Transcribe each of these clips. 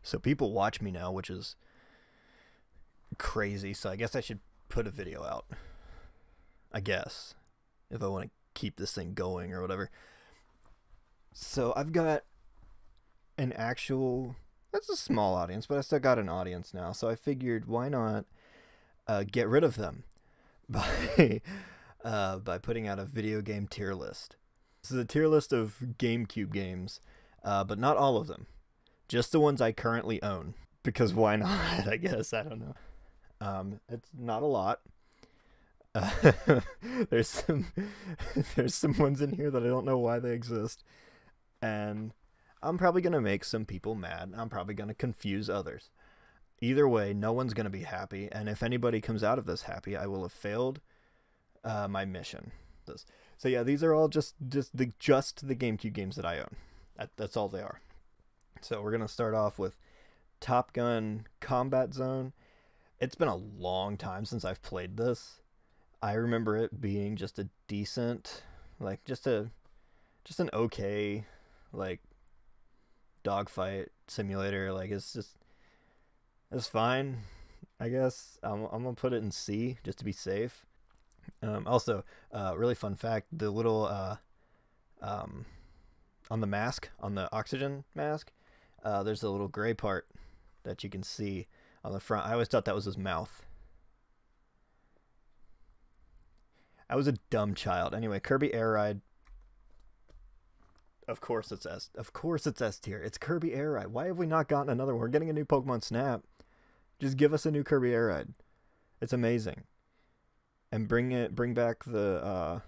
So people watch me now, which is crazy. So I guess I should put a video out. I guess. If I want to keep this thing going or whatever. So I've got an actual... That's a small audience, but I still got an audience now. So I figured, why not get rid of them by putting out a video game tier list. This is a tier list of GameCube games, but not all of them. Just the ones I currently own. Because why not, I guess. I don't know. It's not a lot. There's some ones in here that I don't know why they exist. And I'm probably going to make some people mad. I'm probably going to confuse others. Either way, no one's going to be happy. And if anybody comes out of this happy, I will have failed my mission. So yeah, these are all just the GameCube games that I own. That's all they are. So we're going to start off with Top Gun Combat Zone. It's been a long time since I've played this. I remember it being just a decent, like just an okay, like dogfight simulator. Like it's fine, I guess. I'm gonna put it in C just to be safe. Also, really fun fact: the little on the mask, on the oxygen mask, there's a little gray part that you can see on the front. I always thought that was his mouth. I was a dumb child. Anyway, Kirby Air Ride. Of course it's S. Of course it's S tier. It's Kirby Air Ride. Why have we not gotten another one? We're getting a new Pokemon Snap. Just give us a new Kirby Air Ride. It's amazing. And bring back the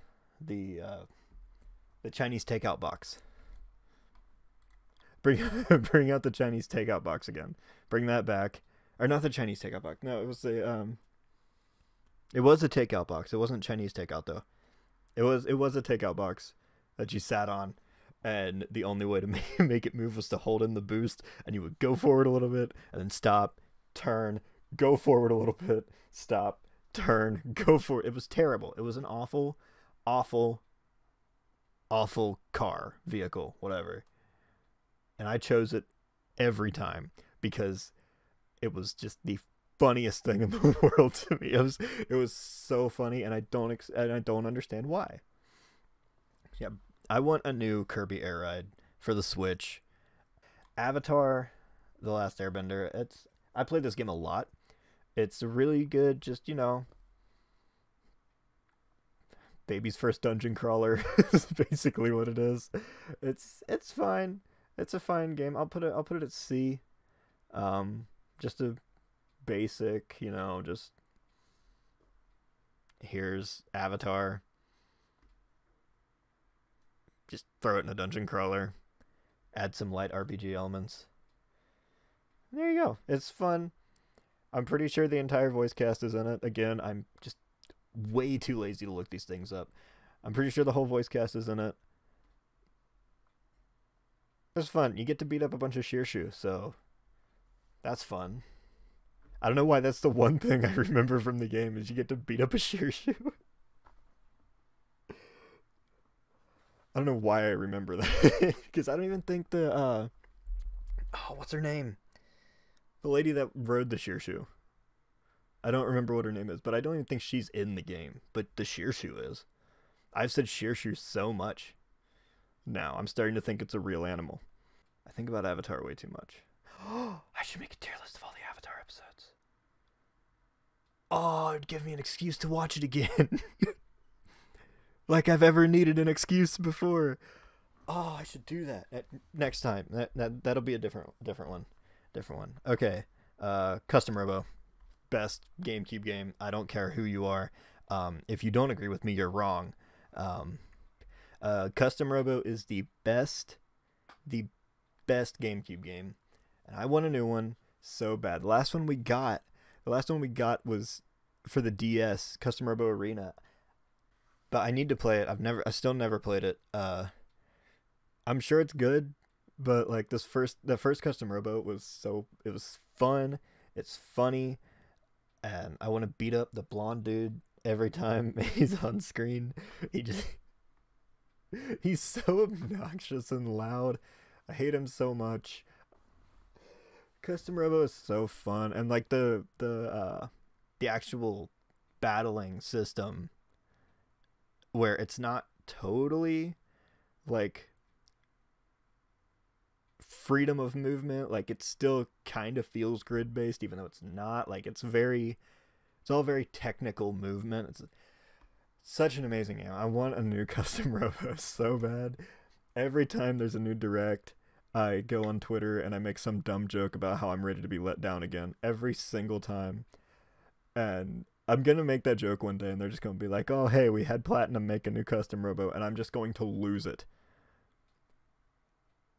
Chinese takeout box. Bring out the Chinese takeout box again. Bring that back. Or not the Chinese takeout box. No, it was a takeout box. It wasn't Chinese takeout though. It was a takeout box that you sat on, and the only way to make it move was to hold in the boost, and you would go forward a little bit and then stop, turn, go forward a little bit, stop, turn, go forward. It was terrible. It was an awful car, vehicle, whatever. And I chose it every time because it was just the funniest thing in the world to me. It was so funny, and I don't understand why. Yeah, I want a new Kirby Air Ride for the Switch. Avatar: The Last Airbender. I played this game a lot. It's really good. Just, you know, baby's first dungeon crawler is basically what it is. It's fine. It's a fine game. I'll put it at C. Just a basic, you know, just here's Avatar. Just throw it in a dungeon crawler. Add some light RPG elements. There you go. It's fun. I'm pretty sure the entire voice cast is in it. Again, I'm just way too lazy to look these things up. I'm pretty sure the whole voice cast is in it. It's fun. You get to beat up a bunch of Shearshu, so that's fun. I don't know why that's the one thing I remember from the game is you get to beat up a Shearshu. I don't know why I remember that. Because I don't even think the what's her name? The lady that rode the Shearshu. I don't remember what her name is, but I don't even think she's in the game. But the Shearshu is. I've said Shearshu so much. Now I'm starting to think it's a real animal. I think about Avatar way too much. I should make a tier list of all the Avatar episodes. Oh, it'd give me an excuse to watch it again. Like I've ever needed an excuse before. Oh, I should do that next time. That'll be a different one. Okay. Custom Robo. Best GameCube game. I don't care who you are. If you don't agree with me, you're wrong. Custom Robo is the best GameCube game, and I want a new one so bad. The last one we got was for the DS, Custom Robo Arena. But I need to play it. I still never played it. I'm sure it's good, but like the first Custom Robo it was fun. It's funny, and I want to beat up the blonde dude every time he's on screen. He's so obnoxious and loud. I hate him so much. Custom Robo is so fun, and like the actual battling system where it's not totally like freedom of movement, like it still kind of feels grid based even though it's not. Like it's all very technical movement. It's such an amazing game. I want a new Custom Robo so bad. Every time there's a new direct, I go on Twitter and I make some dumb joke about how I'm ready to be let down again every single time. And I'm going to make that joke one day and they're just going to be like, oh, hey, we had Platinum make a new Custom Robo, and I'm just going to lose it.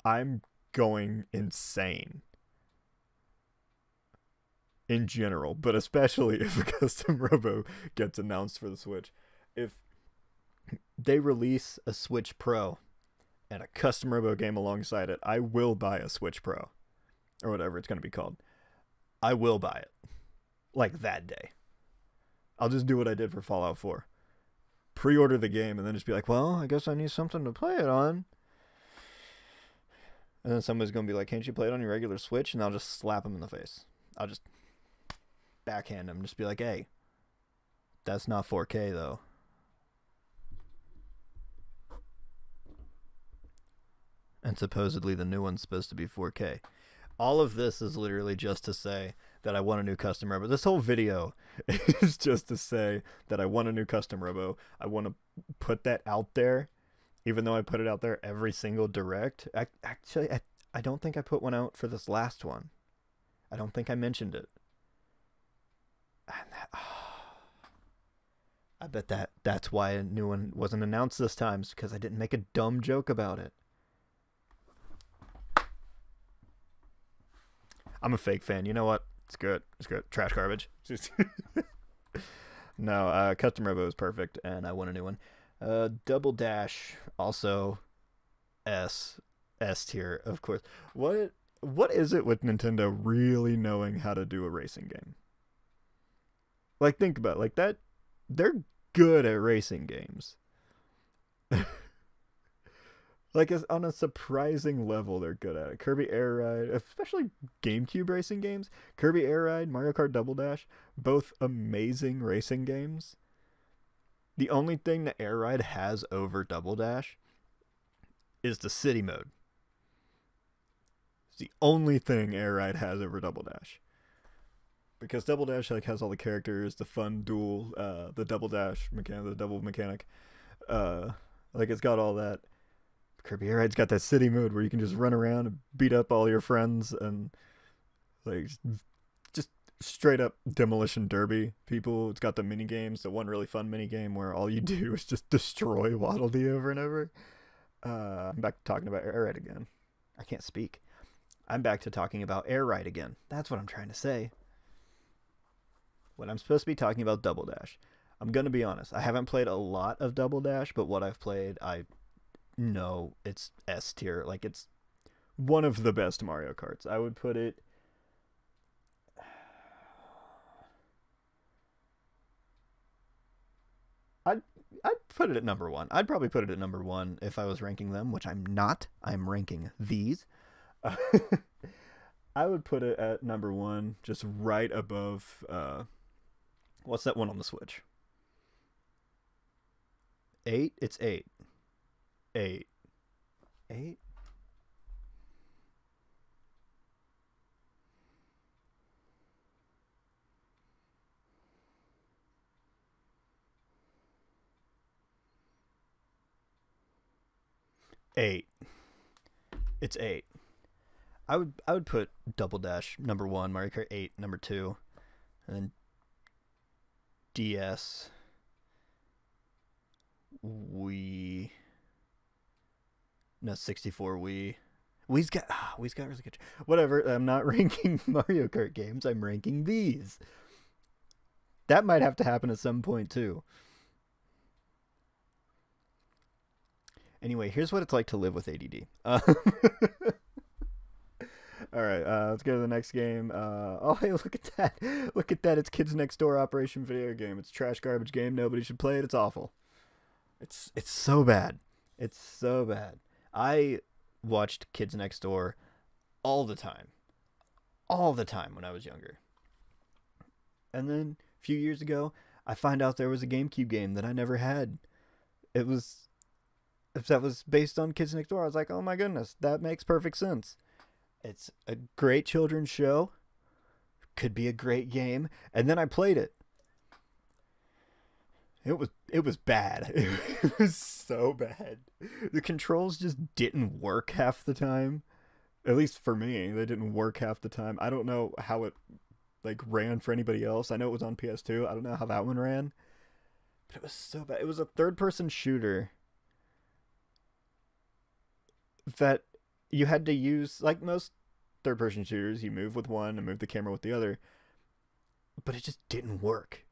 I'm going insane. In general, but especially if a Custom Robo gets announced for the Switch. If they release a Switch Pro and a Custom Robo game alongside it, I will buy a Switch Pro. Or whatever it's going to be called. I will buy it. Like that day. I'll just do what I did for Fallout 4. Pre-order the game and then just be like, well, I guess I need something to play it on. And then somebody's going to be like, can't you play it on your regular Switch? And I'll just slap them in the face. I'll just backhand them. Just be like, hey, that's not 4K though. And supposedly the new one's supposed to be 4K. All of this is literally just to say that I want a new Custom Robo. This whole video is just to say that I want a new Custom Robo. I want to put that out there, even though I put it out there every single direct. I don't think I put one out for this last one. I don't think I mentioned it. I bet that's why a new one wasn't announced this time, is because I didn't make a dumb joke about it. I'm a fake fan. You know what? It's good. It's good. Trash garbage. No, Custom Robo is perfect, and I want a new one. Double Dash, also S tier, of course. What is it with Nintendo really knowing how to do a racing game? Like, think about it. Like that. They're good at racing games. Like, on a surprising level, they're good at it. Kirby Air Ride, especially GameCube racing games. Kirby Air Ride, Mario Kart Double Dash, both amazing racing games. The only thing that Air Ride has over Double Dash is the city mode. It's the only thing Air Ride has over Double Dash. Because Double Dash like has all the characters, the fun duel, the Double Dash mechanic, the double mechanic. Like it's got all that. Kirby Air Ride's got that city mode where you can just run around and beat up all your friends and like just straight up demolition derby people. It's got the mini games, the one really fun mini game where all you do is just destroy Waddle Dee over and over. I'm back to talking about Air Ride again. I can't speak. I'm back to talking about Air Ride again. That's what I'm trying to say. When I'm supposed to be talking about Double Dash. I'm going to be honest. I haven't played a lot of Double Dash, but what I've played, no, it's S tier. Like, it's one of the best Mario Karts. I would put it... I'd put it at number one. I'd probably put it at number one if I was ranking them, which I'm not. I'm ranking these. I would put it at number one, just right above... what's that one on the Switch? 8? It's 8. 8. 8? Eight. It's 8. I would put Double Dash number 1, Mario Kart 8 number 2, and then DS, Wii, no 64 Wii. Wii's got really good. Whatever. I'm not ranking Mario Kart games. I'm ranking these. That might have to happen at some point too. Anyway, here's what it's like to live with ADD. All right, let's go to the next game. Oh, hey, look at that. Look at that. It's Kids Next Door Operation video game. It's a trash garbage game. Nobody should play it. It's awful. It's so bad. It's so bad. I watched Kids Next Door all the time. all the time when I was younger. And then a few years ago, I find out there was a GameCube game that I never had. That was based on Kids Next Door. I was like, oh my goodness, that makes perfect sense. It's a great children's show. Could be a great game. And then I played it. It was bad. It was so bad. The controls just didn't work half the time. At least for me, they didn't work half the time. I don't know how it like ran for anybody else. I know it was on PS2. I don't know how that one ran. But it was so bad. It was a third-person shooter that you had to use, like most third-person shooters, you move with one and move the camera with the other. But it just didn't work.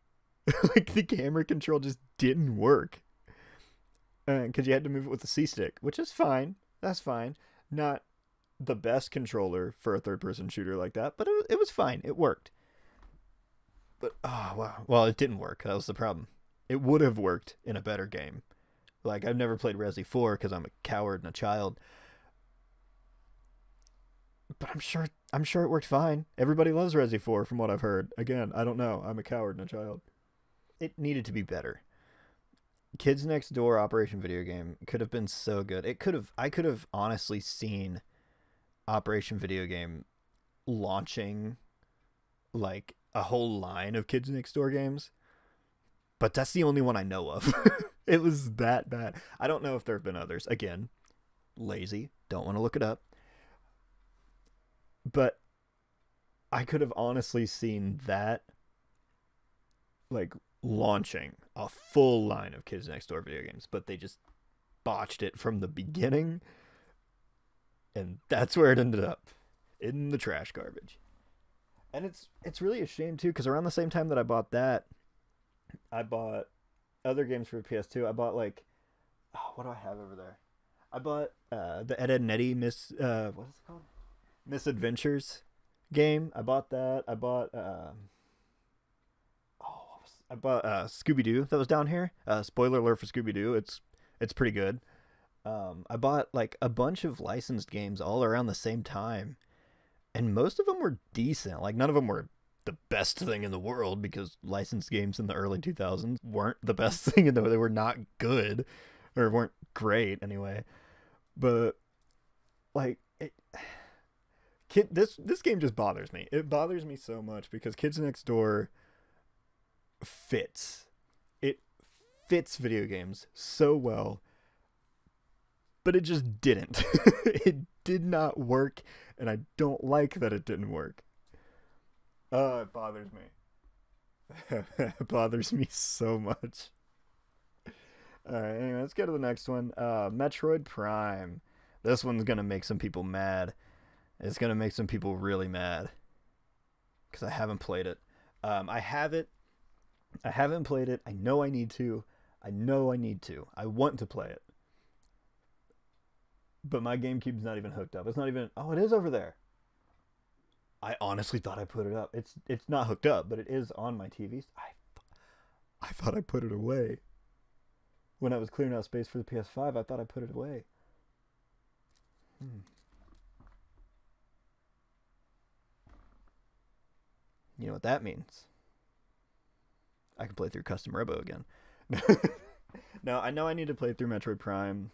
Like, the camera control just didn't work. Because you had to move it with the C-stick, which is fine. That's fine. Not the best controller for a third-person shooter like that, but it was fine. It worked. But, oh, wow. Well, it didn't work. That was the problem. It would have worked in a better game. Like, I've never played Resi 4 because I'm a coward and a child. But I'm sure it worked fine. Everybody loves Resi 4 from what I've heard. Again, I don't know. I'm a coward and a child. It needed to be better. Kids Next Door Operation Video Game could have been so good. I could have honestly seen Operation Video Game launching like a whole line of Kids Next Door games. But that's the only one I know of. It was that bad. I don't know if there have been others. Again, lazy. Don't want to look it up. But I could have honestly seen that like launching a full line of Kids Next Door video games, but they just botched it from the beginning, and that's where it ended up, in the trash garbage. And it's really a shame too, because around the same time that I bought that, I bought other games for PS2. I bought like, oh, what do I have over there? I bought the Ed, Edd n Eddy what is it called? Misadventures game. I bought that. I bought Scooby-Doo that was down here. Spoiler alert for Scooby-Doo. It's pretty good. I bought like a bunch of licensed games all around the same time, and most of them were decent. Like, none of them were the best thing in the world, because licensed games in the early 2000s weren't the best thing in the world. They were not good, or weren't great anyway. But like this game just bothers me. It bothers me so much because Kids Next Door fits video games so well, but it just didn't. It did not work, and I don't like that it didn't work. It bothers me. It bothers me so much. Alright, anyway, let's go to the next one. Metroid Prime. This one's gonna make some people mad. It's gonna make some people really mad, because I haven't played it. I haven't played it. I know I need to. I want to play it. But my GameCube's not even hooked up. It's not even... Oh, it is over there. I honestly thought I put it up. It's not hooked up, but it is on my TV. I thought I put it away. When I was clearing out space for the PS5, I thought I put it away. You know what that means? I can play through Custom Robo again. No, I know I need to play through Metroid Prime,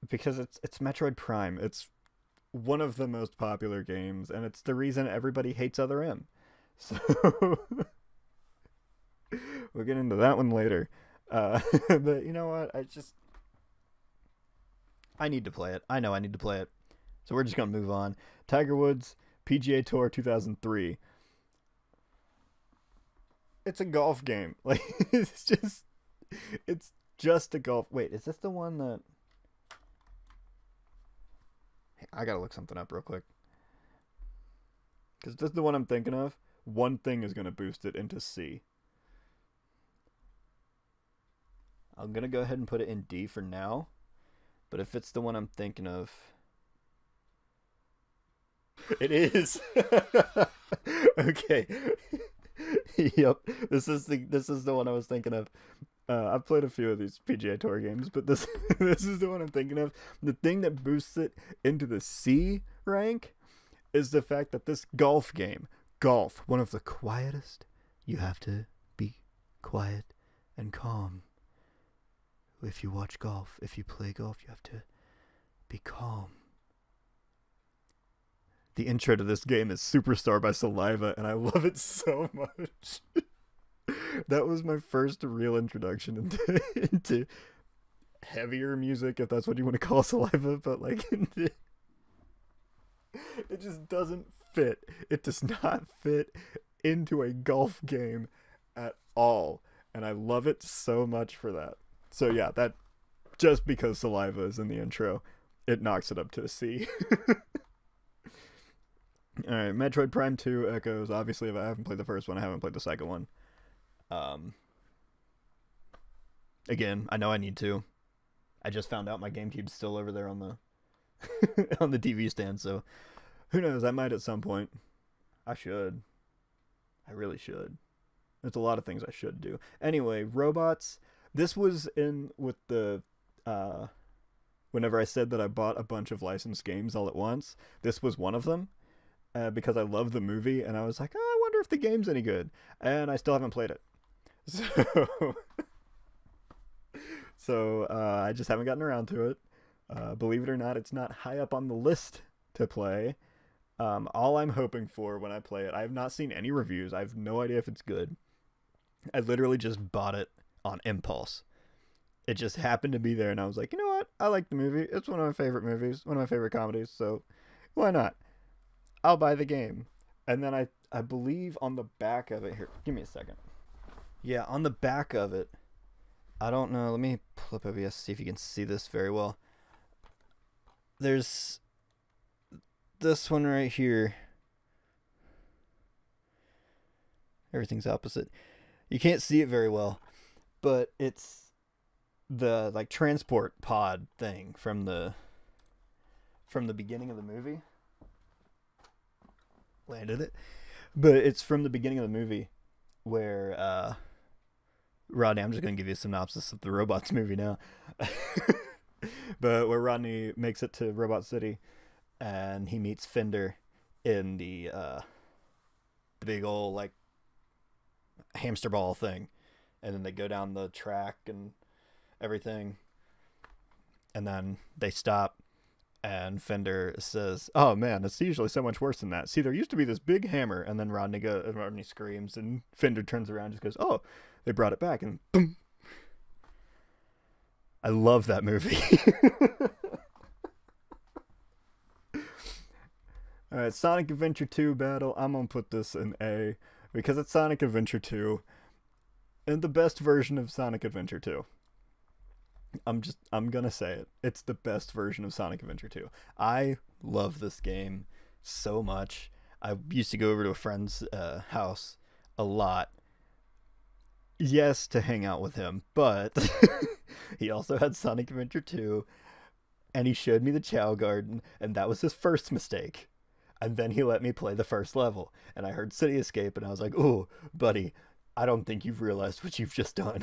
because it's Metroid Prime. It's one of the most popular games, and it's the reason everybody hates Other M. So we'll get into that one later. But you know what? I need to play it. I know I need to play it. So we're just gonna move on. Tiger Woods PGA Tour 2003. It's a golf game. Like, it's just a golf. Wait, is this the one that... Hey, I gotta look something up real quick. Because this is the one I'm thinking of. One thing is gonna boost it into C. I'm gonna go ahead and put it in D for now. But if it's the one I'm thinking of... It is! Okay. Yep, this is the one I was thinking of. I've played a few of these PGA Tour games, but this is the one I'm thinking of. The thing that boosts it into the C rank is the fact that this golf game, golf, one of the quietest, you have to be quiet and calm. If you watch golf, if you play golf, you have to be calm. The intro to this game is Superstar by Saliva, and I love it so much. That was my first real introduction into heavier music, if that's what you want to call Saliva, but like it just doesn't fit. It does not fit into a golf game at all, and I love it so much for that. So yeah, that just because Saliva is in the intro, it knocks it up to a C. Alright, Metroid Prime 2 Echoes. Obviously, if I haven't played the first one, I haven't played the second one. Again, I know I need to. I just found out my Gamecube's still over there on the on the TV stand, so who knows, I might at some point. I should. I really should. There's a lot of things I should do. Anyway, robots. This was in with the whenever I said that I bought a bunch of licensed games all at once, this was one of them. Because I love the movie, and I was like, oh, I wonder if the game's any good. And I still haven't played it. So I just haven't gotten around to it. Believe it or not, it's not high up on the list to play. All I'm hoping for when I play it, I have not seen any reviews. I have no idea if it's good. I literally just bought it on impulse. It just happened to be there, and I was like, you know what? I like the movie. It's one of my favorite movies, one of my favorite comedies, so why not? I'll buy the game. And then I believe on the back of it, here, give me a second. Yeah, on the back of it, I don't know, let me flip OBS, see if you can see this very well. There's this one right here. Everything's opposite. You can't see it very well, but it's the like transport pod thing from the beginning of the movie. Landed it, but it's from the beginning of the movie where Rodney, I'm just gonna give you a synopsis of the Robots movie now. But where Rodney makes it to Robot City and he meets Fender in the big old like hamster ball thing, and then they go down the track and everything, and then they stop. And Fender says, oh man, it's usually so much worse than that. See, there used to be this big hammer. And then Rodney screams, and Fender turns around and just goes, oh, they brought it back. And boom. I love that movie. Alright, Sonic Adventure 2 battle. I'm going to put this in A because it's Sonic Adventure 2 and the best version of Sonic Adventure 2. I'm gonna say it. It's the best version of Sonic Adventure 2. I love this game so much. I used to go over to a friend's house a lot. Yes, to hang out with him, but he also had Sonic Adventure 2, and he showed me the Chow Garden, and that was his first mistake. And then he let me play the first level, and I heard City Escape, and I was like, oh, buddy, I don't think you've realized what you've just done.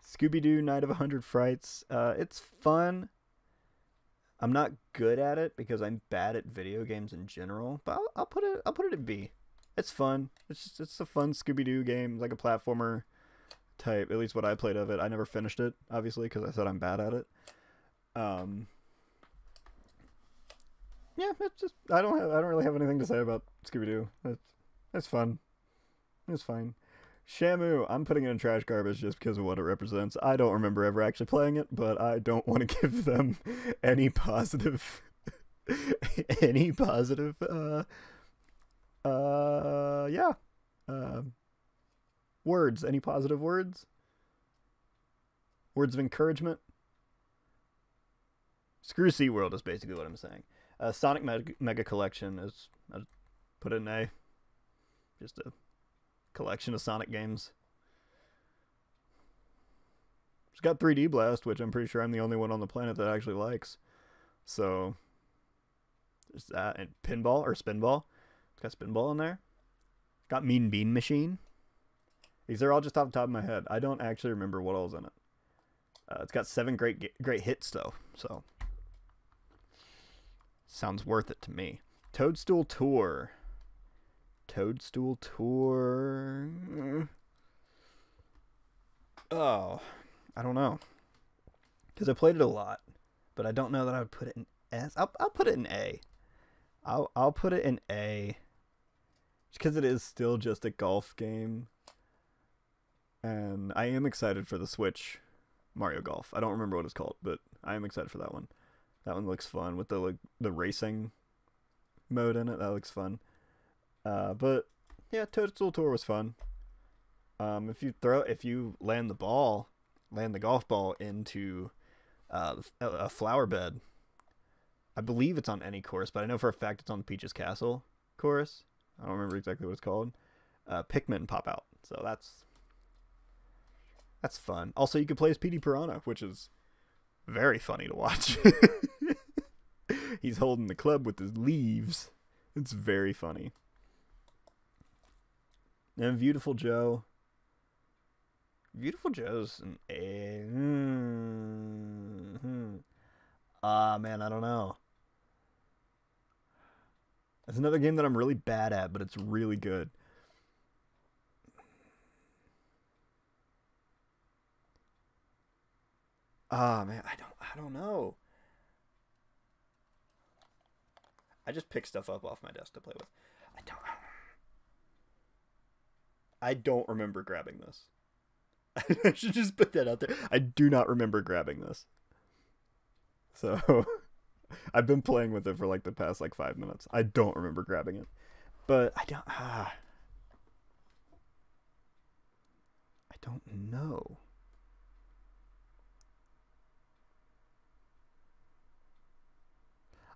Scooby-Doo Night of 100 Frights. It's fun. I'm not good at it because I'm bad at video games in general, but I'll put it at B. It's fun. It's a fun Scooby-Doo game, like a platformer type. At least what I played of it. I never finished it, obviously, because I said I'm bad at it. Yeah, it's just I don't really have anything to say about Scooby-Doo. It's fun. It's fine. Shamu, I'm putting it in trash garbage just because of what it represents. I don't remember ever actually playing it, but I don't want to give them any positive words. Any positive words? Words of encouragement? Screw SeaWorld is basically what I'm saying. Sonic Mega Collection is, I'd put it in A. Just a collection of Sonic games. It's got 3D Blast, which I'm pretty sure I'm the only one on the planet that actually likes. So, there's that. And Pinball, or Spinball. It's got Spinball in there. It's got Mean Bean Machine. These are all just off the top of my head. I don't actually remember what all's in it. It's got 7 great hits, though. So, Sounds worth it to me. Toadstool Tour. Toadstool Tour. Oh, I don't know. Because I played it a lot, but I don't know that I would put it in S. I'll put it in A. I'll put it in A. Because it is still just a golf game. And I am excited for the Switch Mario Golf. I don't remember what it's called, but I am excited for that one. That one looks fun with the racing mode in it. That looks fun. But yeah, Toadstool Tour was fun. If you land the golf ball into a flower bed, I believe it's on any course, but I know for a fact it's on Peach's Castle course. I don't remember exactly what it's called. Pikmin pop out, so that's fun. Also, you can play as Petey Piranha, which is very funny to watch. He's holding the club with his leaves. It's very funny. And Beautiful Joe. Beautiful Joe's an A. Man, I don't know. It's another game that I'm really bad at, but it's really good. Man, I don't know. I just pick stuff up off my desk to play with. I don't remember grabbing this. I should just put that out there. I do not remember grabbing this. So I've been playing with it for like the past 5 minutes. I don't remember grabbing it. But I don't know.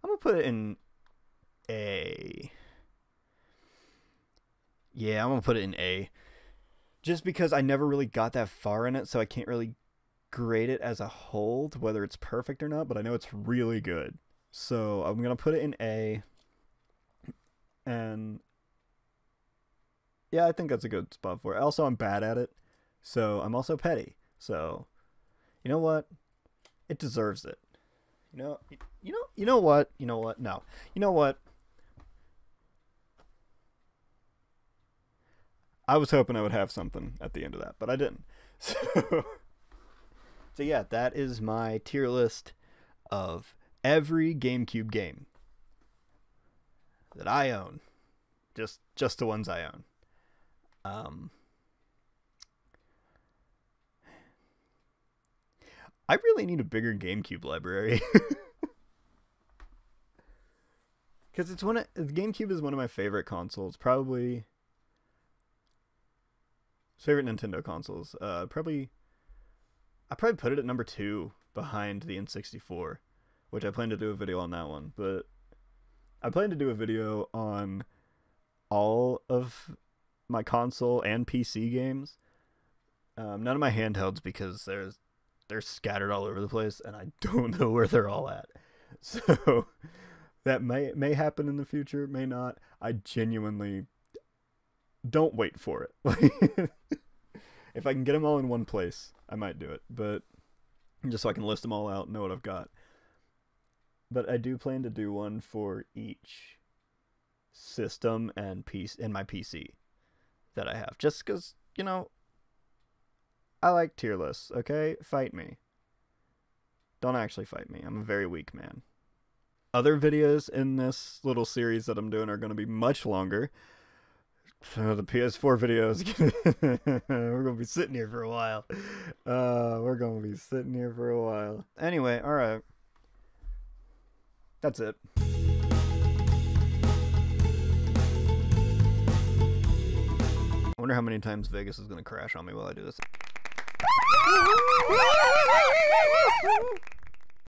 I'm gonna put it in A. Yeah, I'm gonna put it in A. Just because I never really got that far in it, so I can't really grade it as a whole, whether it's perfect or not, but I know it's really good. So I'm gonna put it in A. And yeah, I think that's a good spot for it. Also, I'm bad at it, so I'm also petty. So, you know what? It deserves it. You know what? No. You know what? I was hoping I would have something at the end of that, but I didn't. So yeah, that is my tier list of every GameCube game that I own. Just the ones I own. I really need a bigger GameCube library. Because GameCube is one of my favorite consoles. Probably favorite Nintendo consoles. I probably put it at number 2 behind the N64, which I plan to do a video on that one. But I plan to do a video on all of my console and PC games. None of my handhelds, because they're scattered all over the place, and I don't know where they're all at. So that may happen in the future, may not. I genuinely don't wait for it. If I can get them all in one place, I might do it. But just so I can list them all out and know what I've got. But I do plan to do one for each system and piece in my PC that I have. Just because, I like tier lists, okay? Fight me. Don't actually fight me. I'm a very weak man. Other videos in this little series that I'm doing are going to be much longer. So the PS4 videos, we're going to be sitting here for a while. Anyway, alright. That's it. I wonder how many times Vegas is going to crash on me while I do this.